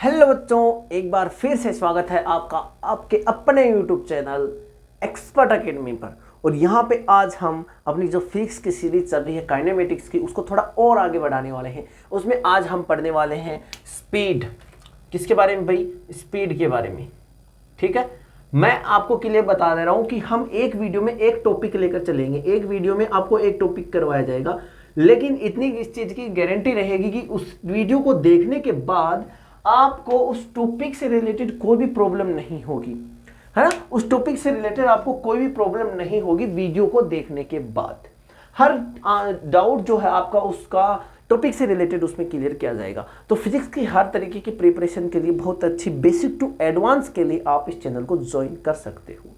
Hello बच्चों, एक बार फिर से स्वागत है आपका आपके अपने YouTube चैनल एक्सपर्ट एकेडमी पर। और यहाँ पे आज हम अपनी जो फिजिक्स की सीरीज चल रही है काइनेमेटिक्स की, उसको थोड़ा और आगे बढ़ाने वाले हैं। उसमें आज हम पढ़ने वाले हैं स्पीड। किसके बारे में भाई? स्पीड के बारे में। ठीक है, मैं आपको क्लियर बता दे रहा हूँ कि हम एक वीडियो में एक टॉपिक लेकर चलेंगे। एक वीडियो में आपको एक टॉपिक करवाया जाएगा, लेकिन इतनी इस चीज़ की गारंटी रहेगी कि उस वीडियो को देखने के बाद आपको उस टॉपिक से रिलेटेड कोई भी प्रॉब्लम नहीं होगी, है ना। उस टॉपिक से रिलेटेड आपको कोई भी प्रॉब्लम नहीं होगी वीडियो को देखने के बाद। हर डाउट जो है आपका उसका टॉपिक से रिलेटेड उसमें क्लियर किया जाएगा। तो फिजिक्स की हर तरीके की प्रिपरेशन के लिए बहुत अच्छी बेसिक टू एडवांस के लिए आप इस चैनल को ज्वाइन कर सकते हो,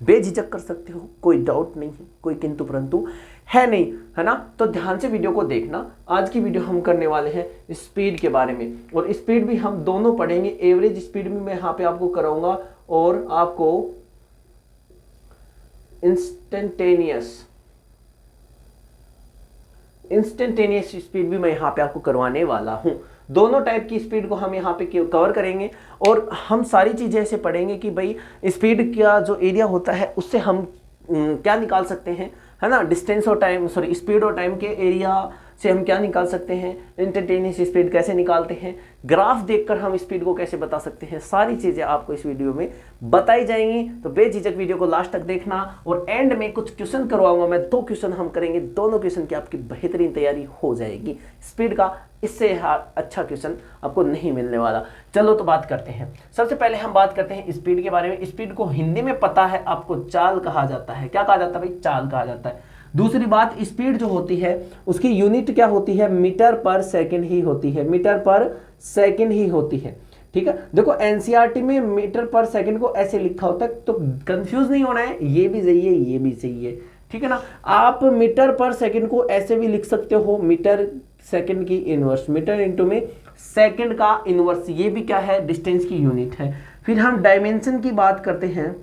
बेझिझक कर सकते हो, कोई डाउट नहीं है, कोई किंतु परंतु है नहीं, है ना। तो ध्यान से वीडियो को देखना। आज की वीडियो हम करने वाले हैं स्पीड के बारे में, और स्पीड भी हम दोनों पढ़ेंगे। एवरेज स्पीड भी मैं यहाँ पे आपको कराऊंगा, और आपको इंस्टेंटेनियस स्पीड भी मैं यहाँ पे आपको करवाने वाला हूँ। दोनों टाइप की स्पीड को हम यहाँ पे कवर करेंगे, और हम सारी चीज़ें ऐसे पढ़ेंगे कि भाई स्पीड का जो एरिया होता है उससे हम क्या निकाल सकते हैं, है ना। डिस्टेंस और टाइम, सॉरी, स्पीड और टाइम के एरिया से हम क्या निकाल सकते हैं, इंस्टेंटेनियस स्पीड कैसे निकालते हैं, ग्राफ देखकर हम स्पीड को कैसे बता सकते हैं। सारी चीज़ें आपको इस वीडियो में बताई जाएंगी। तो बेझिझक वीडियो को लास्ट तक देखना, और एंड में कुछ क्वेश्चन करवाऊंगा मैं। 2 क्वेश्चन हम करेंगे, दोनों क्वेश्चन की आपकी बेहतरीन तैयारी हो जाएगी स्पीड का। इससे अच्छा क्वेश्चन आपको नहीं मिलने वाला। चलो तो बात करते हैं। सबसे पहले हम बात करते हैं स्पीड के बारे में। स्पीड को हिंदी में पता है आपको, चाल कहा जाता है। क्या कहा जाता है भाई? चाल कहा जाता है। दूसरी बात, स्पीड जो होती है उसकी यूनिट क्या होती है? मीटर पर सेकंड ही होती है, मीटर पर सेकंड ही होती है। ठीक है, देखो एनसीईआरटी में मीटर पर सेकंड को ऐसे लिखा होता है, तो कंफ्यूज नहीं होना है। ये भी सही है, ये भी सही है, ठीक है ना। आप मीटर पर सेकंड को ऐसे भी लिख सकते हो, मीटर सेकंड की इनवर्स, मीटर इंटू में सेकंड का इनवर्स। ये भी क्या है? डिस्टेंस की यूनिट है। फिर हम डायमेंशन की बात करते हैं,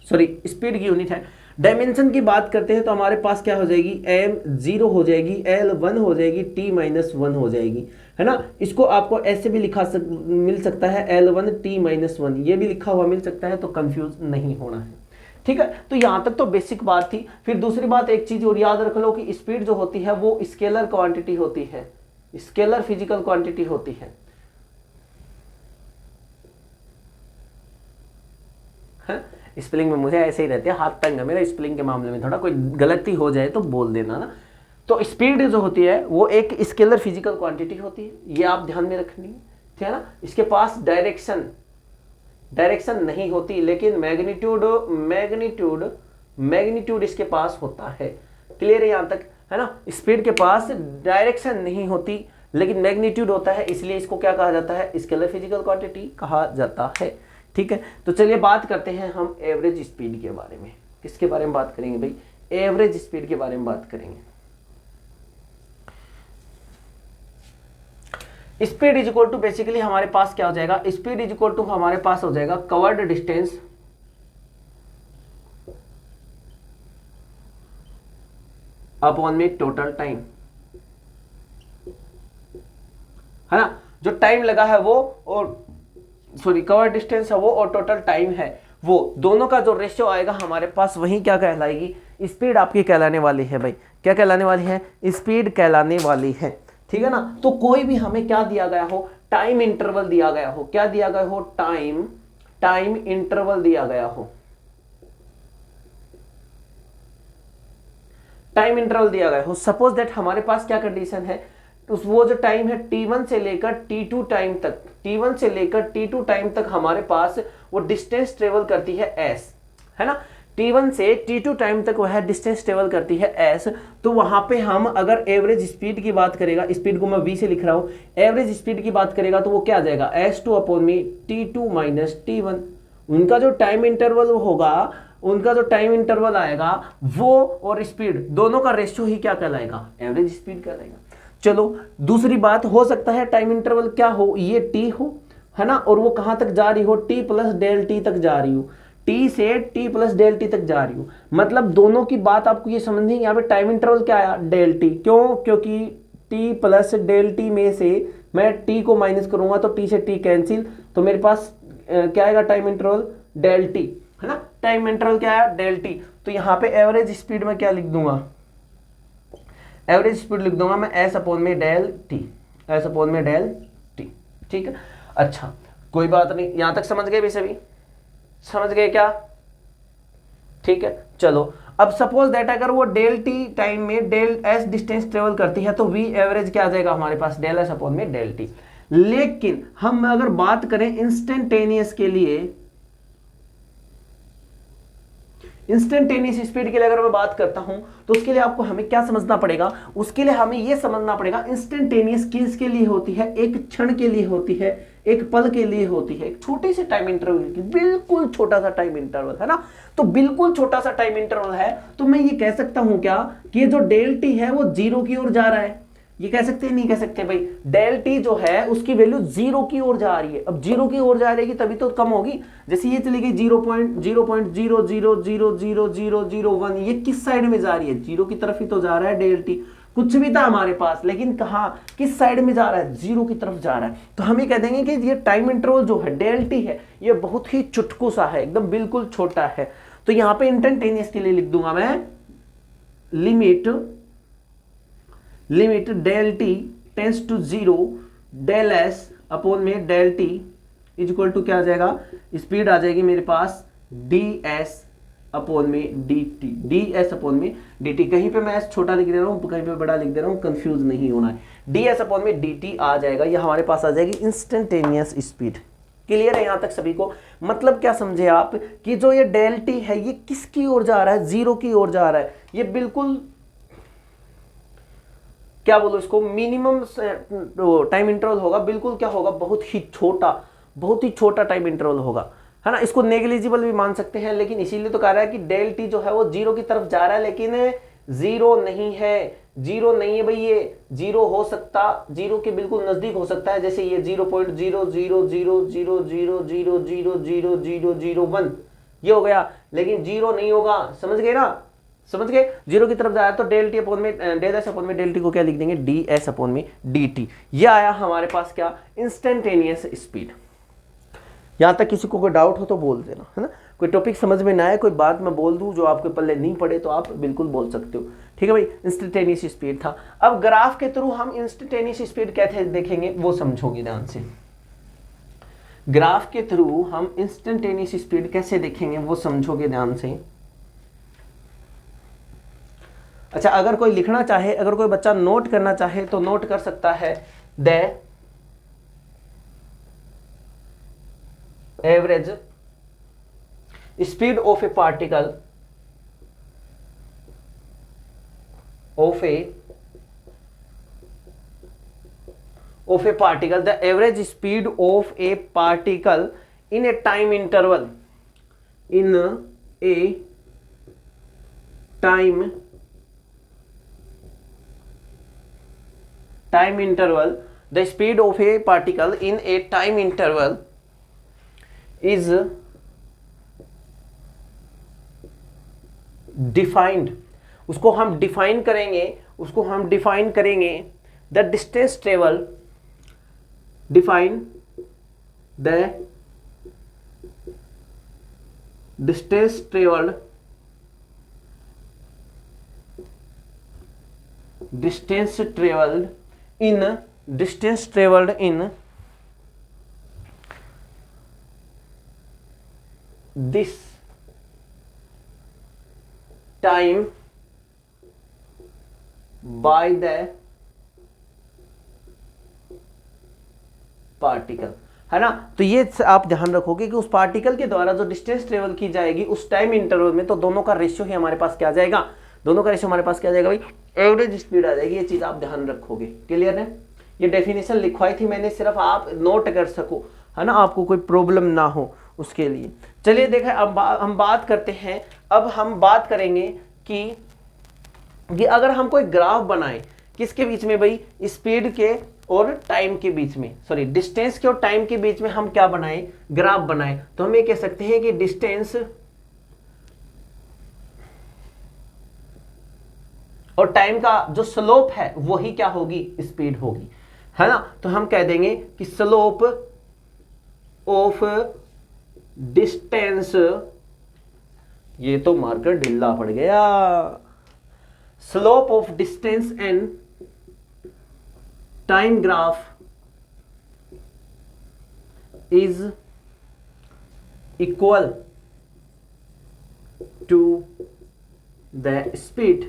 सॉरी, स्पीड की यूनिट है। डायमेंशन की बात करते हैं तो हमारे पास क्या हो जाएगी? m 0 हो जाएगी, l 1 हो जाएगी, t - 1 हो जाएगी, है ना। इसको आपको ऐसे भी मिल सकता है, l1 t - 1, ये भी लिखा हुआ मिल सकता है, तो कंफ्यूज नहीं होना है। ठीक है, तो यहां तक तो बेसिक बात थी। फिर दूसरी बात, एक चीज और याद रख लो कि स्पीड जो होती है वो स्केलर क्वांटिटी होती है, स्केलर फिजिकल क्वांटिटी होती है। स्पेलिंग में मुझे ऐसे ही रहते हैं, हाथ तंग है मेरा स्पेलिंग के मामले में। थोड़ा कोई गलती हो जाए तो बोल देना ना। तो स्पीड जो होती है वो एक स्केलर फिजिकल क्वांटिटी होती है, ये आप ध्यान में रखनी है, ठीक है ना। इसके पास डायरेक्शन नहीं होती, लेकिन मैग्नीट्यूड इसके पास होता है। क्लियर है यहां तक, है ना। स्पीड के पास डायरेक्शन नहीं होती, लेकिन मैग्नीट्यूड होता है, इसलिए इसको क्या कहा जाता है? स्केलर फिजिकल क्वांटिटी कहा जाता है। ठीक है, तो चलिए बात करते हैं हम एवरेज स्पीड के बारे में। किसके बारे में बात करेंगे भाई? एवरेज स्पीड के बारे में बात करेंगे। Speed is equal to, basically हमारे पास क्या हो जाएगा? स्पीड इज इक्वल टू हमारे पास हो जाएगा कवर्ड डिस्टेंस अपॉन में टोटल टाइम, है ना। जो टाइम लगा है वो, और सॉरी, कवर डिस्टेंस है वो, और टोटल टाइम है वो, दोनों का जो रेशियो आएगा हमारे पास, वही क्या कहलाएगी? स्पीड आपकी कहलाने वाली है भाई। क्या कहलाने वाली है? स्पीड कहलाने वाली है, ठीक है ना। तो कोई भी हमें क्या दिया गया हो? टाइम इंटरवल दिया गया हो। क्या दिया गया हो? टाइम इंटरवल दिया गया हो, टाइम इंटरवल दिया गया हो। सपोज दैट हमारे पास क्या कंडीशन है? उस वो जो टाइम है T1 से लेकर T2 टाइम तक, T1 से लेकर T2 टाइम तक हमारे पास वो डिस्टेंस ट्रेवल करती है s, है ना। T1 से T2 टाइम तक वह डिस्टेंस ट्रेवल करती है s। तो वहां पे हम अगर एवरेज स्पीड की बात करेगा, स्पीड को मैं v से लिख रहा हूं, एवरेज स्पीड की बात करेगा तो वो क्या आ जाएगा? s2 अपॉन में T2 माइनस T1। उनका जो टाइम इंटरवल होगा, उनका जो टाइम इंटरवल आएगा वो और स्पीड दोनों का रेशियो ही क्या कहलाएगा? एवरेज स्पीड कहलाएगा। चलो दूसरी बात, हो सकता है टाइम इंटरवल क्या हो? ये t हो, है ना, और वो कहां तक जा रही हो? t प्लस डेल टी तक जा रही हो, t से t प्लस डेल टी तक जा रही हो। मतलब दोनों की बात आपको ये समझनी है। यहाँ पे टाइम इंटरवल क्या आया? Del T. क्यों? क्योंकि t प्लस डेल टी में से मैं t को माइनस करूंगा तो t से t कैंसिल, तो मेरे पास क्या आएगा टाइम इंटरवल डेल टी, है ना। टाइम इंटरवल क्या है डेल टी। तो यहाँ पे एवरेज स्पीड में क्या लिख दूंगा, एवरेज स्पीड लिख दूंगा मैं एस अपॉन में डेल टी, एस अपॉन में डेल टी, ठीक है। अच्छा कोई बात नहीं, यहां तक समझ गए भी सभी, समझ गए क्या, ठीक है। चलो अब सपोज दैट अगर वो डेल टी टाइम में डेल एस डिस्टेंस ट्रेवल करती है तो वी एवरेज क्या आ जाएगा हमारे पास डेल एस अपॉन में डेल टी। लेकिन हम अगर बात करें इंस्टेंटेनियस के लिए, इंस्टेंटेनियस स्पीड के लिए अगर मैं बात करता हूं तो उसके लिए आपको हमें क्या समझना पड़ेगा, उसके लिए हमें यह समझना पड़ेगा इंस्टेंटेनियस किसके लिए होती है, एक क्षण के लिए होती है, एक पल के लिए होती है, एक छोटे से टाइम इंटरवल की, बिल्कुल छोटा सा टाइम इंटरवल है ना। तो बिल्कुल छोटा सा टाइम इंटरवल है तो मैं ये कह सकता हूं क्या कि जो डेल टी है वो जीरो की ओर जा रहा है, ये कह सकते हैं नहीं कह सकते भाई, डेल टी जो है उसकी वैल्यू जीरो की ओर जा रही है। अब जीरो की ओर जा रहेगी तभी तो कम होगी, जैसे ये चली गई 0.000000001, ये किस साइड में जा रही है, जीरो की तरफ ही तो जा रहा है डेल टी। कुछ भी था हमारे पास लेकिन कहा किस साइड में जा रहा है, जीरो की तरफ जा रहा है। तो हम ये कह देंगे कि ये टाइम इंटरवल जो है डेल टी है ये बहुत ही चुटकू सा है, एकदम बिल्कुल छोटा है। तो यहां पे इंस्टेंटेनियस के लिए लिख दूंगा मैं limit del t tends to zero del s upon में del T is equal to क्या आ जाएगा, स्पीड आ जाएगी मेरे पास डी एस अपॉन में D t, d s upon में डी टी। कहीं पे मैं एस छोटा लिख दे रहा हूं, कहीं पे बड़ा लिख दे रहा हूं, कंफ्यूज नहीं होना है। डी एस अपॉन में डी टी आ जाएगा, ये हमारे पास आ जाएगी इंस्टेंटेनियस स्पीड। क्लियर है यहां तक सभी को, मतलब क्या समझे आप कि जो ये डेल टी है ये किसकी ओर जा रहा है, जीरो की ओर जा रहा है। ये बिल्कुल क्या बोलो इसको, मिनिमम टाइम इंटरवल होगा, बिल्कुल क्या होगा, बहुत ही छोटा टाइम इंटरवल होगा, है ना। इसको नेग्लिजिबल भी मान सकते हैं, लेकिन इसीलिए तो कह रहा है कि डेल टी जो है वो जीरो की तरफ जा रहा है, लेकिन जीरो नहीं है, जीरो नहीं है भाई, ये जीरो हो सकता, जीरो के बिल्कुल नजदीक हो सकता है, जैसे ये 0.00000000001 ये हो गया, लेकिन जीरो नहीं होगा, समझ गए ना, समझ गए। जीरो की तरफ जाए तो डेल टी अपॉन में डेल एस अपॉन में डेल टी को क्या लिख देंगे, डी एस अपॉन में डी टी। ये आया हमारे पास क्या, इंस्टेंटेनियस स्पीड। यहां तक किसी को कोई डाउट हो तो बोल देना, है ना। कोई टॉपिक समझ में ना आए, कोई बात मैं बोल दूं जो आपके पल्ले नहीं पड़े तो आप बिल्कुल बोल सकते हो, ठीक है भाई। इंस्टेंटेनियस स्पीड था। अब ग्राफ के थ्रू हम इंस्टेंटेनियस स्पीड कैसे देखेंगे वो समझोगे ध्यान से। ग्राफ के थ्रू हम इंस्टेंटेनियस स्पीड कैसे देखेंगे वो समझोगे ध्यान से। अच्छा अगर कोई लिखना चाहे, अगर कोई बच्चा नोट करना चाहे तो नोट कर सकता है, the average speed of A particle the average speed of A particle in A time interval, time interval, the speed of a particle in a time interval is defined, उसको हम define करेंगे, the distance travel, define the distance traveled in this time by the particle, है ना। तो ये आप ध्यान रखोगे कि उस पार्टिकल के द्वारा जो डिस्टेंस ट्रेवल की जाएगी उस टाइम इंटरवल में, तो दोनों का रेशियो ही हमारे पास क्या आ जाएगा, भाई एवरेज स्पीड आ जाएगी। ये चीज आप ध्यान रखोगे, क्लियर है। ये डेफिनेशन लिखवाई थी मैंने सिर्फ आप नोट कर सको, है ना, आपको कोई प्रॉब्लम ना हो उसके लिए। चलिए देखें अब हम बात करते हैं, अब हम बात करेंगे कि अगर हम कोई ग्राफ बनाएं किसके बीच में भाई, स्पीड के और टाइम के बीच में, सॉरी डिस्टेंस के और टाइम के बीच में हम क्या बनाएं, ग्राफ बनाएं, तो हम ये कह सकते हैं कि डिस्टेंस और टाइम का जो स्लोप है वही क्या होगी, स्पीड होगी, है ना। तो हम कह देंगे कि स्लोप ऑफ डिस्टेंस, ये तो मार्कर ढीला पड़ गया, slope of distance and time graph is equal to the speed,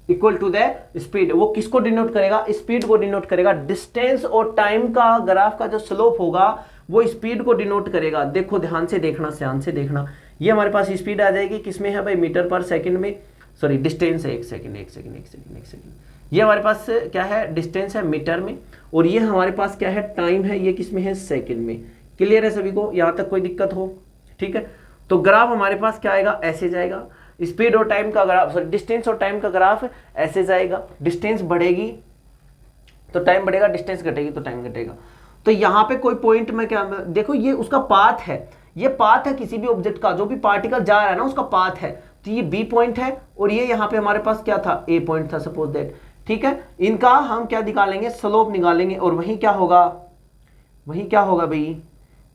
equal to the speed. वो किसको डिनोट करेगा? स्पीड को डिनोट करेगा। डिस्टेंस और टाइम का ग्राफ का जो स्लोप होगा वो स्पीड को डिनोट करेगा। देखो ध्यान से देखना, ध्यान से देखना, ये हमारे पास स्पीड आ जाएगी किसमें है भाई? मीटर पर सेकंड में, सॉरी डिस्टेंस है, एक सेकंड, ये हमारे पास क्या है? डिस्टेंस है मीटर में, और ये हमारे पास क्या है? टाइम है, ये किसमें है? सेकंड में। क्लियर है सभी को? यहां तक कोई दिक्कत हो? ठीक है, तो ग्राफ हमारे पास क्या आएगा? ऐसे जाएगा। स्पीड और टाइम का ग्राफ, सॉरी डिस्टेंस और टाइम का ग्राफ ऐसे जाएगा। डिस्टेंस बढ़ेगी तो टाइम बढ़ेगा, डिस्टेंस घटेगी तो टाइम घटेगा। तो यहां पे कोई पॉइंट में क्या, देखो ये उसका पाथ है, ये पाथ है किसी भी ऑब्जेक्ट का, जो भी पार्टिकल जा रहा है ना उसका पाथ है। तो ये बी पॉइंट है और ये यहाँ पे हमारे पास क्या था? ए पॉइंट था, सपोज दैट। ठीक है, इनका हम क्या निकालेंगे? स्लोप निकालेंगे। और वहीं क्या होगा? वहीं क्या होगा भाई?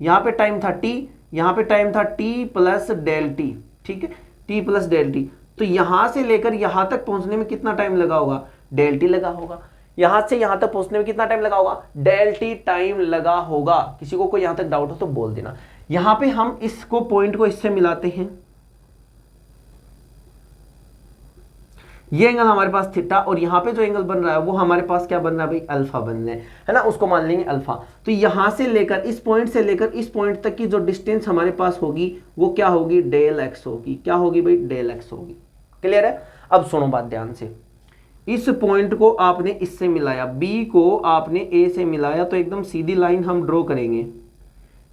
यहाँ पे टाइम था टी, यहाँ पे टाइम था टी प्लस डेल टी। ठीक है, टी प्लस डेल टी। तो यहां से लेकर यहां तक पहुंचने में कितना टाइम लगा होगा? डेल टी लगा होगा। यहां से यहां तक पहुंचने में कितना टाइम लगा होगा? डेल टी टाइम लगा होगा। किसी को कोई यहां तक डाउट हो तो बोल देना। यहां पे हम इसको पॉइंट को इससे मिलाते हैं, ये एंगल हमारे पास थीटा, और यहां पे जो एंगल बन रहा है वो हमारे पास क्या बन रहा है भाई? अल्फा बन रहा है ना, उसको मान लेंगे अल्फा। तो यहां से लेकर इस पॉइंट से लेकर इस पॉइंट तक की जो डिस्टेंस हमारे पास होगी वो क्या होगी? डेल एक्स होगी। क्या होगी भाई? डेल एक्स होगी। क्लियर है? अब सुनो बात ध्यान से, इस पॉइंट को आपने इससे मिलाया, बी को आपने ए से मिलाया, तो एकदम सीधी लाइन हम ड्रॉ करेंगे।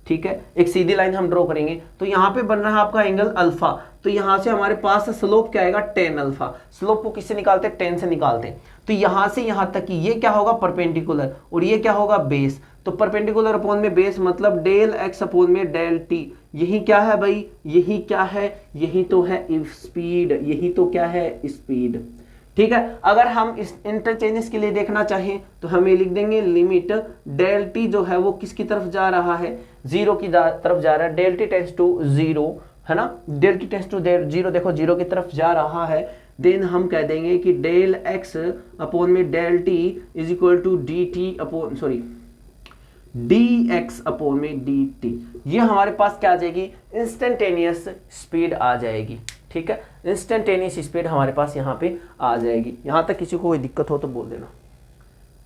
ठीक है, एक सीधी लाइन हम ड्रॉ करेंगे, तो यहां पे बन रहा है आपका एंगल अल्फा। तो यहां से हमारे पास स्लोप क्या आएगा? Tan alpha. स्लोप को किससे निकालते हैं? 10 से निकालते हैं। तो यहां से यहां तक की ये क्या होगा? परपेंडिकुलर, और ये क्या होगा? बेस। तो परपेंडिकुलर अपॉन में बेस मतलब डेल एक्स अपॉन में डेल टी। यही क्या है भाई? यही क्या है? यही तो है स्पीड, यही तो क्या है? स्पीड। ठीक है, अगर हम इस इंटरचेंजेस के लिए देखना चाहें तो हम ये लिख देंगे लिमिट डेल टी जो है वो किसकी तरफ जा रहा है? जीरो की तरफ जा रहा है। Del T tends to zero, है ना, del T tends to zero, देखो जीरो की तरफ जा रहा है। देन हम कह देंगे कि डेल एक्स अपॉन में del T is equal to D T upon, sorry D X upon में डी टी। ये हमारे पास क्या आ जाएगी? इंस्टेंटेनियस स्पीड आ जाएगी। ठीक है, इंस्टेंटेनियस स्पीड हमारे पास यहाँ पे आ जाएगी। यहाँ तक किसी को कोई दिक्कत हो तो बोल देना।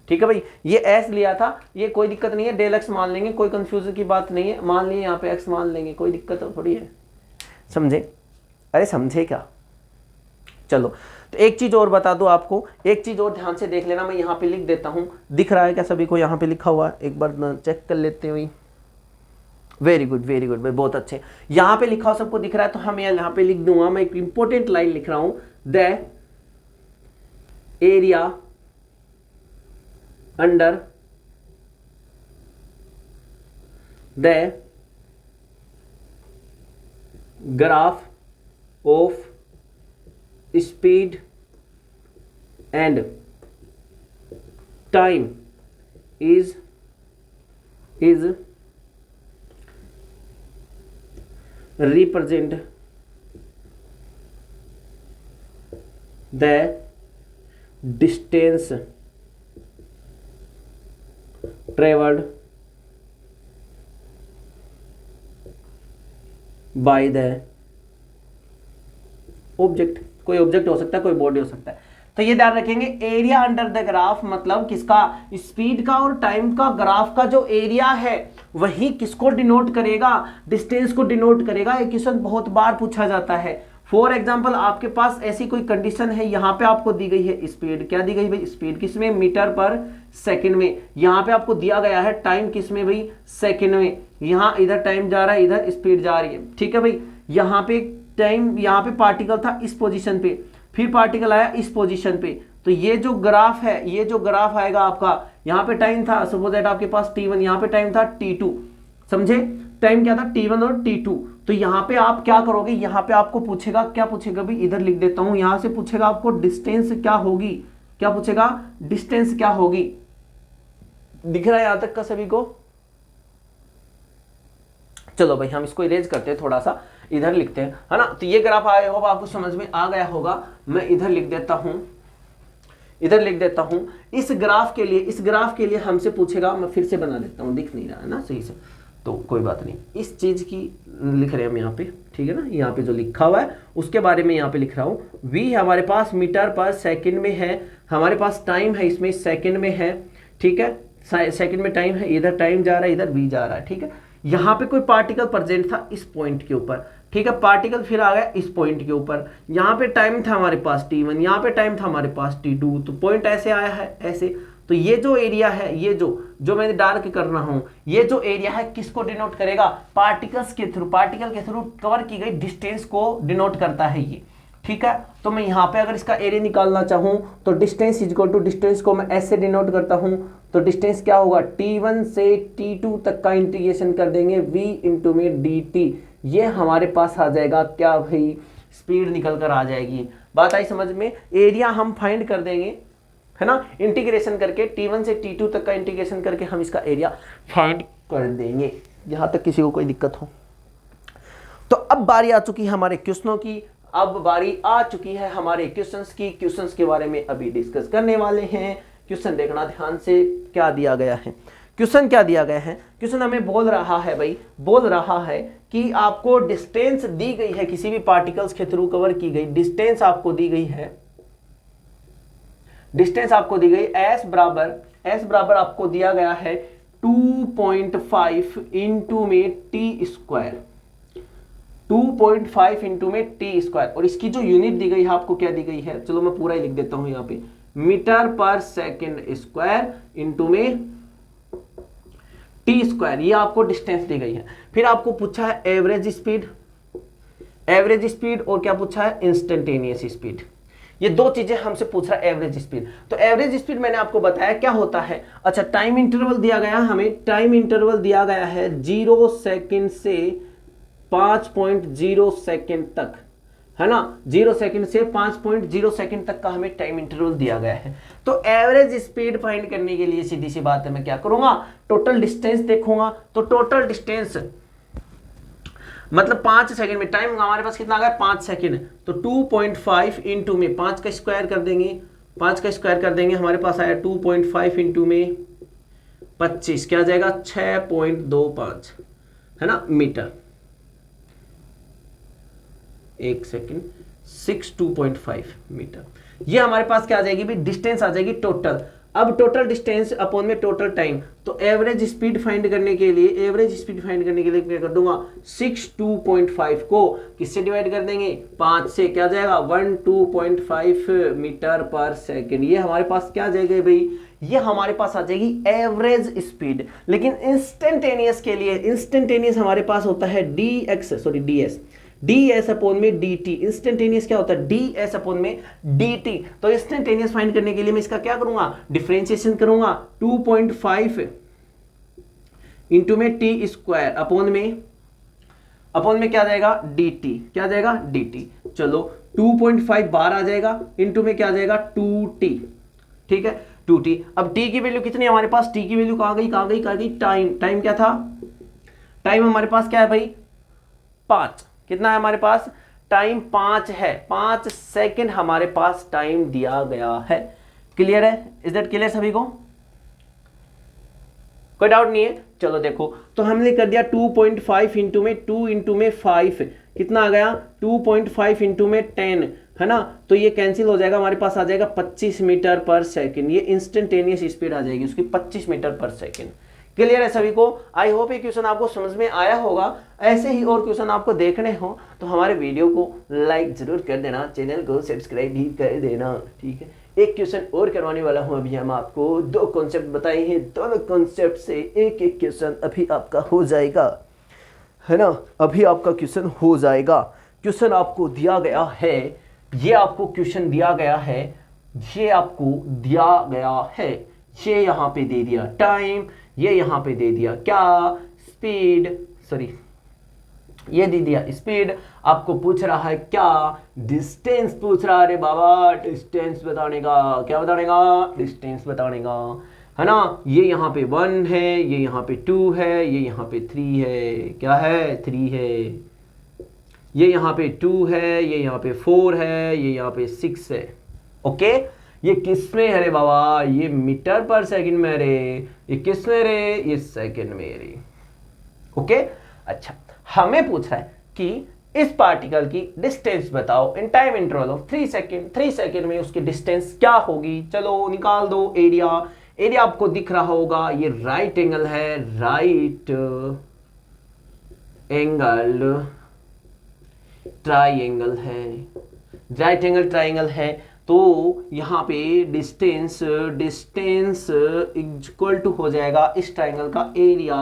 ठीक है भाई, ये एस लिया था, ये कोई दिक्कत नहीं है, डेल एक्स मान लेंगे, कोई कंफ्यूजन की बात नहीं है। मान लिए यहाँ पे एक्स मान लेंगे, कोई दिक्कत थोड़ी है। समझे? अरे समझे क्या? चलो, तो एक चीज और बता दो आपको, एक चीज और ध्यान से देख लेना, मैं यहाँ पे लिख देता हूँ। दिख रहा है क्या सभी को? यहाँ पे लिखा हुआ है, एक बार चेक कर लेते हैं। वेरी गुड भाई, बहुत अच्छे। यहाँ पे लिखा हुआ सबको दिख रहा है, तो हम यहाँ पे लिख दूंगा, मैं एक इंपॉर्टेंट लाइन लिख रहा हूं, the area under the graph of speed and time is represent the distance traveled by the object। कोई ऑब्जेक्ट हो सकता है, कोई बॉडी हो सकता है। तो ये ध्यान रखेंगे, एरिया अंडर द ग्राफ मतलब किसका? स्पीड का और टाइम का ग्राफ का जो एरिया है वही किसको डिनोट करेगा? डिस्टेंस को डिनोट करेगा। ये क्वेश्चन बहुत बार पूछा जाता है। फॉर एग्जांपल आपके पास ऐसी कोई कंडीशन है, यहाँ पे आपको दी गई है स्पीड, क्या दी गई भाई? स्पीड किसमें? मीटर पर सेकंड में। यहाँ पे आपको दिया गया है टाइम किसमें भाई? सेकंड में। यहाँ इधर टाइम जा रहा है, इधर स्पीड जा रही है। ठीक है भाई, यहाँ पे टाइम, यहाँ पे पार्टिकल था इस पोजीशन पे, फिर पार्टिकल आया इस पोजीशन पे। तो ये जो ग्राफ है, ये जो ग्राफ आएगा आपका, यहाँ पे टाइम था सपोज दैट आपके पास t1, यहाँ पे टाइम था t2। समझे? टाइम क्या था? t1 और t2। तो यहाँ पे आप क्या करोगे? यहाँ पे आपको पूछेगा, क्या पूछेगा भाई? इधर लिख देता हूं, यहाँ से पूछेगा आपको डिस्टेंस क्या होगी। क्या पूछेगा? डिस्टेंस क्या होगी। दिख रहा है यहां तक का सभी को? चलो भाई हम इसको इरेज करते हैं, थोड़ा सा इधर लिखते हैं, है ना। तो ये ग्राफ आया होगा, आपको समझ में आ गया होगा। मैं इधर लिख देता हूं, इधर लिख देता हूं। इस ग्राफ के लिए हमसे पूछेगा, मैं फिर से बना देता हूं, दिख नहीं रहा है ना सही से, तो कोई बात नहीं। इस चीज की लिख रहे हैं हम यहाँ पे, ठीक है ना। यहाँ पे जो लिखा हुआ है उसके बारे में यहाँ पे लिख रहा हूँ। v हमारे पास मीटर पर सेकंड में है, हमारे पास टाइम है इसमें सेकंड में है, ठीक है, सेकंड में टाइम है, इधर टाइम जा रहा है, इधर v जा रहा है, ठीक है। यहाँ पे कोई पार्टिकल प्रेजेंट था इस पॉइंट के ऊपर, ठीक है, पार्टिकल फिर आ गया इस पॉइंट के ऊपर। यहाँ पे टाइम था हमारे पास t1, यहाँ पे टाइम था हमारे पास t2, तो पॉइंट ऐसे आया है ऐसे। तो ये जो एरिया है, ये जो मैंने डार्क कर रहा हूं, ये जो एरिया है किसको डिनोट करेगा? पार्टिकल्स के थ्रू, पार्टिकल के थ्रू कवर की गई डिस्टेंस को डिनोट करता है ये, ठीक है। तो मैं यहाँ पे अगर इसका एरिया निकालना चाहूं तो डिस्टेंस इक्वल टू, डिस्टेंस को मैं ऐसे डिनोट करता हूं, तो डिस्टेंस क्या होगा? t1 से t2 तक का इंटीग्रेशन कर देंगे v इंटू में dt, ये हमारे पास आ जाएगा क्या भाई? स्पीड निकल कर आ जाएगी। बात आई समझ में? एरिया हम फाइंड कर देंगे, है ना, इंटीग्रेशन करके t1 से t2 तक का इंटीग्रेशन करके हम इसका एरिया फाइंड कर देंगे। यहां तक किसी को कोई दिक्कत हो? तो अब बारी आ चुकी है हमारे क्वेश्चनों की, अब बारी आ चुकी है हमारे क्वेश्चंस की। क्वेश्चंस के बारे में अभी डिस्कस करने वाले हैं। क्वेश्चन देखना ध्यान से, क्या दिया गया है। क्वेश्चन क्या दिया गया है? क्वेश्चन हमें बोल रहा है भाई, बोल रहा है कि आपको डिस्टेंस दी गई है, किसी भी पार्टिकल्स के थ्रू कवर की गई डिस्टेंस आपको दी गई है, डिस्टेंस आपको दी गई s बराबर आपको दिया गया है 2.5 इंटू में टी स्क्वायर, 2.5 इंटू में टी स्क्वायर। और इसकी जो यूनिट दी गई है आपको क्या दी गई है? चलो मैं पूरा ही लिख देता हूं यहाँ पे, मीटर पर सेकेंड स्क्वायर इंटू में टी स्क्वायर, ये आपको डिस्टेंस दी गई है। फिर आपको पूछा है एवरेज स्पीड, एवरेज स्पीड और क्या पूछा है? Instantaneous speed. ये दो चीजें हमसे पूछ रहा है एवरेज स्पीड। तो एवरेज स्पीड मैंने आपको बताया क्या होता है। अच्छा, टाइम इंटरवल दिया गया है हमें, टाइम इंटरवल दिया गया है 0 सेकंड से 5.0 सेकंड तक, है ना, 0 सेकंड से 5.0 सेकंड तक का हमें टाइम इंटरवल दिया गया है। तो एवरेज स्पीड फाइंड करने के लिए सीधी सी बात है, मैं क्या करूंगा? टोटल डिस्टेंस देखूंगा। तो टोटल डिस्टेंस मतलब 5 सेकंड में, टाइम हमारे पास कितना आ गया? 5 सेकंड। तो 2.5 इंटू में 5 का स्क्वायर कर देंगे, 5 का स्क्वायर कर देंगे, हमारे पास आया 2.5 इंटू में 25, क्या आ जाएगा? 6.25, है ना, मीटर। एक सेकंड, 2.5 मीटर, ये हमारे पास क्या आ जाएगी भाई? डिस्टेंस आ जाएगी टोटल। अब टोटल डिस्टेंस अपॉन में टोटल टाइम, तो एवरेज स्पीड फाइंड करने के लिए, एवरेज स्पीड फाइंड करने के लिए क्या कर दूंगा? 2.5 को किससे डिवाइड कर देंगे? 5 से, क्या जाएगा? 12.5 मीटर पर सेकेंड। ये हमारे पास क्या आ जाएगा भाई? ये हमारे पास आ जाएगी एवरेज स्पीड। लेकिन इंस्टेंटेनियस के लिए, इंस्टेंटेनियस हमारे पास होता है ds अपॉन में dt। इंस्टेंटेनियस क्या होता है? ds अपॉन में dt। तो इंस्टेंटेनियस फाइंड करने के लिए मैं इसका क्या करूंगा? डिफरेंशिएशन करूंगा। 2.5 इंटू में टी स्क्वायर अपॉन में क्या जाएगा? dt, क्या जाएगा? dt। चलो 2.5 बार आ जाएगा, इंटू में क्या आ जाएगा? 2t, ठीक है, 2t। अब t की वैल्यू कितनी है हमारे पास? t की वैल्यू कहां गई? टाइम क्या था? टाइम हमारे पास क्या है भाई? 5। कितना है हमारे पास? टाइम 5 है, 5 सेकंड हमारे पास टाइम दिया गया है। क्लियर है? इज दैट क्लियर सभी को? कोई डाउट नहीं है? चलो देखो, तो हमने कर दिया 2.5 इंटू में 2 इंटू में 5, कितना आ गया? 2.5 इंटू में 10, है ना। तो ये कैंसिल हो जाएगा, हमारे पास आ जाएगा 25 मीटर पर सेकेंड। ये इंस्टेंटेनियस स्पीड आ जाएगी उसकी 25 मीटर पर सेकेंड। क्लियर है सभी को? आई होप ये क्वेश्चन आपको समझ में आया होगा। ऐसे ही और क्वेश्चन आपको देखने हो तो हमारे वीडियो को लाइक जरूर कर देना, चैनल को सब्सक्राइब भी कर देना, ठीक है। एक क्वेश्चन और करवाने वाला हूं अभी। हम आपको 2 कॉन्सेप्ट बताए हैं, दोनों कॉन्सेप्ट से एक क्वेश्चन अभी आपका हो जाएगा, है ना। अभी आपका क्वेश्चन हो जाएगा। क्वेश्चन आपको दिया गया है, ये आपको क्वेश्चन दिया गया है, ये आपको दिया गया है, ये यहाँ पे दे दिया टाइम, ये यहां पे दे दिया क्या? स्पीड, सॉरी, ये दे दिया स्पीड। आपको पूछ रहा है क्या? डिस्टेंस पूछ रहा है। अरे बाबा, डिस्टेंस बताने का, क्या बताने का? डिस्टेंस बताने का। है ना। ये यहाँ पे 1 है, ये यहाँ पे 2 है, ये यहाँ पे 3 है, क्या है 3 है, ये यहाँ पे 2 है, ये यहाँ पे 4 है, ये यहाँ पे 6 है। ओके, ये किस में है रे बाबा, ये मीटर पर सेकंड में रे, ये किस में रे, ये सेकंड में रे। ओके, अच्छा हमें पूछ रहा है कि इस पार्टिकल की डिस्टेंस बताओ in time interval of 3 second. 3 second में उसकी डिस्टेंस क्या होगी, चलो निकाल दो। एरिया, एरिया आपको दिख रहा होगा, ये राइट एंगल है, राइट एंगल ट्राइंगल है, राइट एंगल ट्राइंगल है। तो यहां पे डिस्टेंस इक्वल टू हो जाएगा इस ट्राइंगल का area,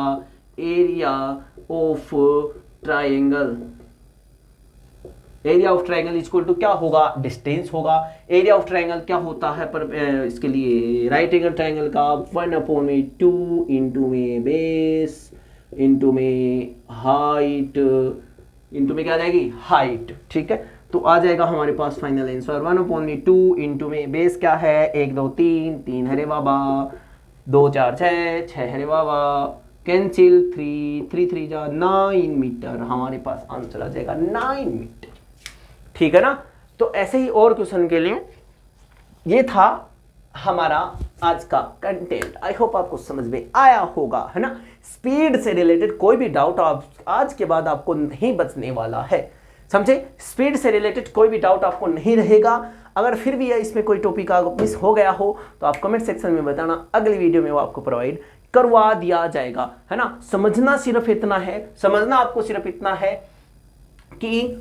area of triangle. Area of triangle equal to क्या होगा, डिस्टेंस होगा। एरिया ऑफ ट्राइंगल क्या होता है पर इसके लिए राइट एंगल ट्राइंगल का 1/2 इंटू में बेस इंटू में हाइट इंटू में क्या आ जाएगी, हाइट। ठीक है, तो आ जाएगा हमारे पास फाइनल आंसर 1/2 इंटू में बेस क्या है, 1 2 3 3 हरे बाबा, 2 4 6 6 हरे बाबा, कैंसिल 3 3 3 जा 9 मीटर। हमारे पास आंसर आ जाएगा 9 मीटर। ठीक है ना। तो ऐसे ही और क्वेश्चन के लिए ये था हमारा आज का कंटेंट। आई होप आपको समझ में आया होगा, है ना। स्पीड से रिलेटेड कोई भी डाउट आप आज के बाद आपको नहीं बचने वाला है, समझे। स्पीड से रिलेटेड कोई भी डाउट आपको नहीं रहेगा। अगर फिर भी इसमें कोई टॉपिक मिस हो गया हो तो आप कमेंट सेक्शन में बताना, अगली वीडियो में वो आपको प्रोवाइड करवा दिया जाएगा, है ना। समझना सिर्फ इतना है, समझना आपको सिर्फ इतना है कि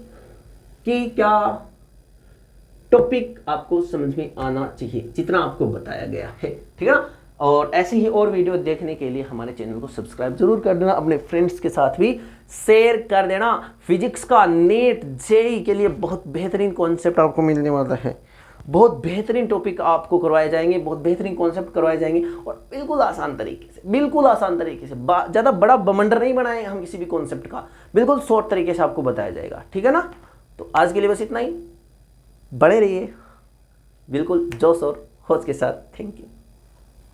क्या टॉपिक आपको समझ में आना चाहिए, जितना आपको बताया गया है। ठीक है ना। और ऐसे ही और वीडियो देखने के लिए हमारे चैनल को सब्सक्राइब जरूर कर देना, अपने फ्रेंड्स के साथ भी शेयर कर देना। फिजिक्स का नेट जेईई के लिए बहुत बेहतरीन कॉन्सेप्ट आपको मिलने वाला है, बहुत बेहतरीन टॉपिक आपको करवाए जाएंगे, बहुत बेहतरीन कॉन्सेप्ट करवाए जाएंगे और बिल्कुल आसान तरीके से, बिल्कुल आसान तरीके से। ज़्यादा बड़ा बमंडर नहीं बनाए हम किसी भी कॉन्सेप्ट का, बिल्कुल शॉर्ट तरीके से आपको बताया जाएगा। ठीक है ना। तो आज के लिए बस इतना ही, बड़े रहिए बिल्कुल जोश और होश के साथ। Thank you.